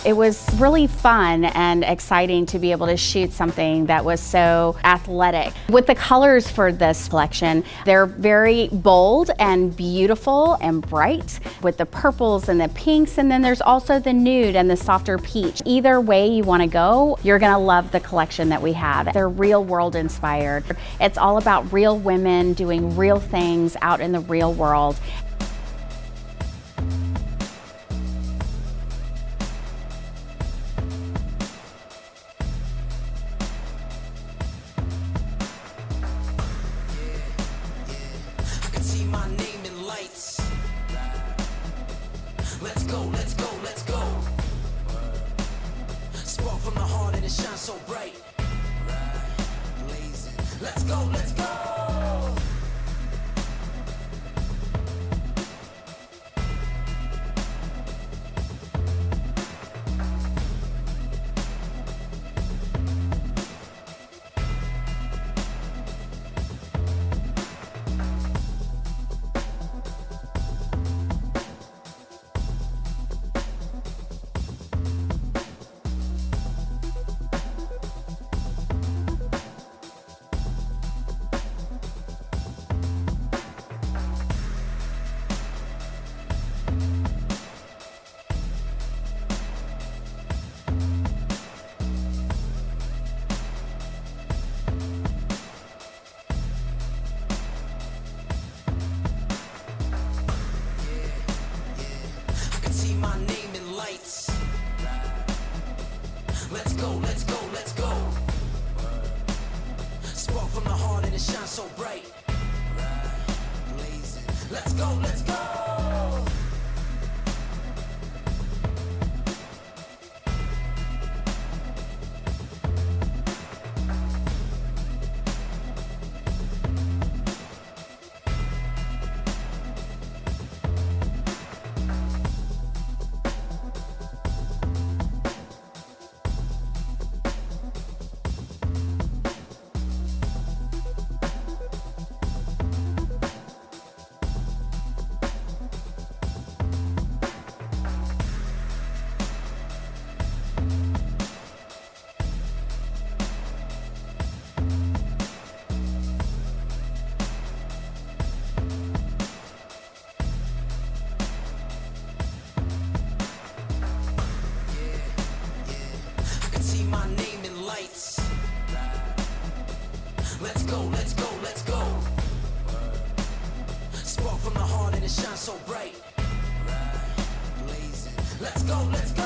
It was really fun and exciting to be able to shoot something that was so athletic. With the colors for this collection, they're very bold and beautiful and bright with the purples and the pinks, and then there's also the nude and the softer peach. Either way you want to go, you're going to love the collection that we have. They're real world inspired. It's all about real women doing real things out in the real world. See my name in lights. Let's go, let's go, let's go. Spark from the heart and it shines so bright. Blazing. Let's go, let's go. See my name in lights. Let's go, let's go, let's go. Spark from the heart and it shines so bright. Blazing. Let's go, let's go. See my name in lights. Let's go, let's go, let's go. Spark from the heart and it shines so bright. Blazing. Let's go, let's go.